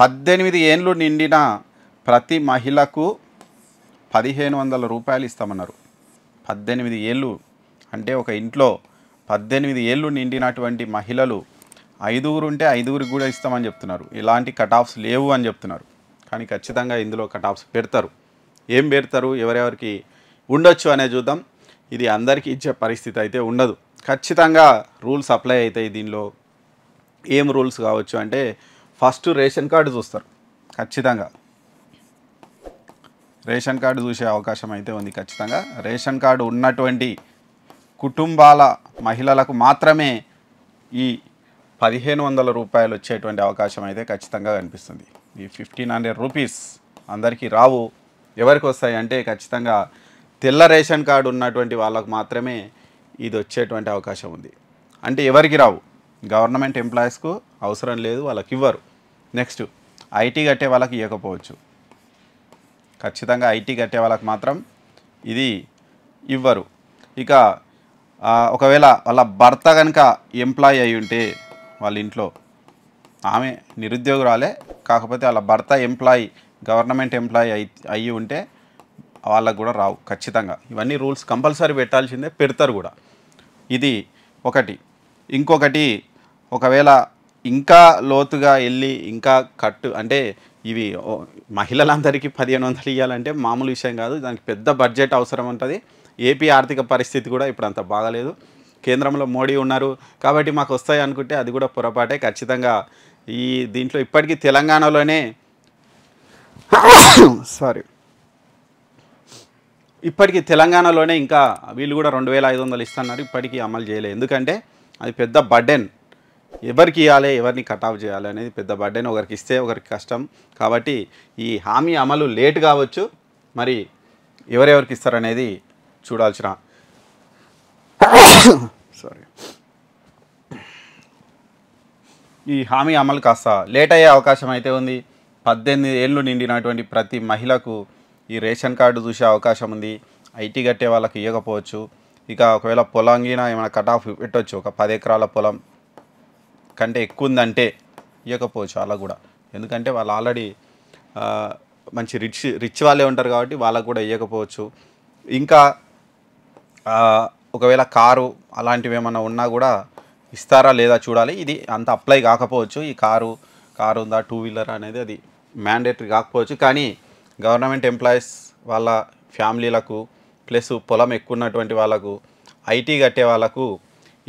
18 ఏండ్లు నిండిన ప్రతి మహిళకు 1500 రూపాయలు ఇస్తామన్నారు. 18 ఏళ్ళు అంటే ఒక ఇంట్లో 18 ఏళ్ళు నిండినటువంటి మహిళలు 5గురు ఉంటే 5గురికి కూడా ఇస్తామని చెప్తున్నారు. ఇలాంటి కట్ ఆఫ్స్ లేవు అని చెప్తున్నారు. కానీ ఖచ్చితంగా ఇందులో కట్ ఆఫ్స్ పెడతారు. ఏం పెడతారు, ఎవరెవరికి ఉండొచ్చు అనేది చూద్దాం. ఇది అందరికీ ఇచ్చే పరిస్థితి అయితే ఉండదు. ఖచ్చితంగా రూల్స్ అప్లై అవుతాయి. దీనిలో ఏం రూల్స్ కావచ్చు అంటే ఫస్ట్ రేషన్ కార్డు చూస్తారు. ఖచ్చితంగా రేషన్ కార్డు చూసే అవకాశం అయితే ఉంది. ఖచ్చితంగా రేషన్ కార్డు ఉన్నటువంటి కుటుంబాల మహిళలకు మాత్రమే ఈ 1500 రూపాయలు వచ్చేటువంటి అవకాశం అయితే ఖచ్చితంగా కనిపిస్తుంది. ఈ 1500 రూపీస్ అందరికీ రావు. ఎవరికి వస్తాయి అంటే ఖచ్చితంగా తెల్ల రేషన్ కార్డు ఉన్నటువంటి వాళ్ళకు మాత్రమే ఇది వచ్చేటువంటి అవకాశం ఉంది. అంటే ఎవరికి రావు, గవర్నమెంట్ ఎంప్లాయీస్కు అవసరం లేదు, వాళ్ళకి ఇవ్వరు. నెక్స్ట్ ఐటీ కట్టే వాళ్ళకి ఇవ్వకపోవచ్చు. ఖచ్చితంగా ఐటీ కట్టే వాళ్ళకి మాత్రం ఇది ఇవ్వరు. ఇక ఒకవేళ వాళ్ళ భర్త కనుక ఎంప్లాయీ అయి ఉంటే, వాళ్ళ ఇంట్లో ఆమె నిరుద్యోగురాలే కాకపోతే వాళ్ళ భర్త ఎంప్లాయీ గవర్నమెంట్ ఎంప్లాయీ అయ్యి ఉంటే వాళ్ళకు కూడా రావు. ఖచ్చితంగా ఇవన్నీ రూల్స్ కంపల్సరీ పెట్టాల్సిందే, పెడతారు కూడా. ఇది ఒకటి. ఇంకొకటి, ఒకవేళ ఇంకా లోతుగా వెళ్ళి ఇంకా కట్టు అంటే ఇవి మహిళలందరికీ 1500 ఇవ్వాలంటే మామూలు విషయం కాదు. దానికి పెద్ద బడ్జెట్ అవసరం ఉంటుంది. ఏపీ ఆర్థిక పరిస్థితి కూడా ఇప్పుడు అంత బాగాలేదు. కేంద్రంలో మోడీ ఉన్నారు కాబట్టి మాకు వస్తాయి అనుకుంటే అది కూడా పొరపాటే. ఖచ్చితంగా ఈ దీంట్లో ఇప్పటికీ తెలంగాణలోనే ఇప్పటికీ తెలంగాణలోనే ఇంకా వీళ్ళు కూడా 2500 ఇస్తున్నారు. ఇప్పటికీ అమలు చేయలేదు. ఎందుకంటే అది పెద్ద బర్డెన్. ఎవరికి ఇవ్వాలి, ఎవరిని కట్ ఆఫ్ చేయాలి అనేది పెద్ద బర్డెన్. ఒకరికి ఇస్తే ఒకరికి కష్టం. కాబట్టి ఈ హామీ అమలు లేట్ కావచ్చు. మరి ఎవరెవరికి ఇస్తారనేది చూడాల్సిన ఈ హామీ అమలు కాస్త లేట్ అయ్యే అవకాశం అయితే ఉంది. 18 ఏళ్ళు నిండినటువంటి ప్రతి మహిళకు ఈ రేషన్ కార్డు చూసే అవకాశం ఉంది. ఐటీ కట్టే వాళ్ళకి ఇవ్వకపోవచ్చు. ఇక ఒకవేళ పొలంగిన ఏమైనా కట్ ఆఫ్ పెట్టవచ్చు. ఒక 10 ఎకరాల పొలం కంటే ఎక్కువ ఉందంటే ఇవ్వకపోవచ్చు అలా కూడా. ఎందుకంటే వాళ్ళు ఆల్రెడీ మంచి రిచ్ వాళ్ళే ఉంటారు కాబట్టి వాళ్ళకు కూడా ఇవ్వకపోవచ్చు. ఇంకా ఒకవేళ కారు అలాంటివి ఏమైనా ఉన్నా కూడా ఇస్తారా లేదా చూడాలి. ఇది అంత అప్లై కాకపోవచ్చు. ఈ కారు ఉందా, 2 వీలర్ అనేది అది మ్యాండేటరీ కాకపోవచ్చు. కానీ గవర్నమెంట్ ఎంప్లాయీస్ వాళ్ళ ఫ్యామిలీలకు ప్లస్ పొలం ఎక్కువ ఉన్నటువంటి వాళ్ళకు, ఐటీ కట్టే వాళ్ళకు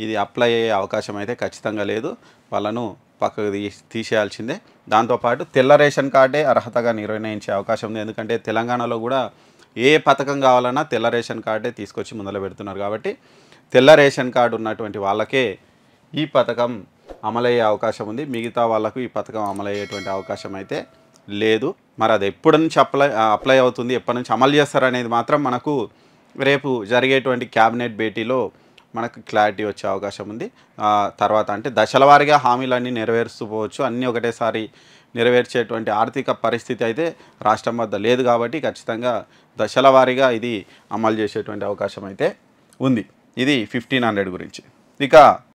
ఇది అప్లై అయ్యే అవకాశం అయితే ఖచ్చితంగా లేదు. వాళ్ళను పక్కకు తీసేయాల్సిందే. దాంతోపాటు తెల్ల రేషన్ కార్డే అర్హతగా నిర్ణయించే అవకాశం ఉంది. ఎందుకంటే తెలంగాణలో కూడా ఏ పథకం కావాలన్నా తెల్ల రేషన్ కార్డే తీసుకొచ్చి ముందర పెడుతున్నారు. కాబట్టి తెల్ల రేషన్ కార్డు ఉన్నటువంటి వాళ్ళకే ఈ పథకం అమలయ్యే అవకాశం ఉంది. మిగతా వాళ్ళకు ఈ పథకం అమలయ్యేటువంటి అవకాశం అయితే లేదు. మరి అది ఎప్పటి నుంచి అప్లై అవుతుంది, ఎప్పటి నుంచి అమలు చేస్తారనేది మాత్రం మనకు రేపు జరిగేటువంటి క్యాబినెట్ భేటీలో మనకు క్లారిటీ వచ్చే అవకాశం ఉంది. తర్వాత అంటే దశల వారీగా హామీలన్నీ నెరవేరుస్తూ పోవచ్చు. అన్నీ ఒకటేసారి నెరవేర్చేటువంటి ఆర్థిక పరిస్థితి అయితే రాష్ట్రం వద్ద లేదు. కాబట్టి ఖచ్చితంగా దశల వారీగా ఇది అమలు చేసేటువంటి అవకాశం అయితే ఉంది. ఇది 1500 గురించి. ఇక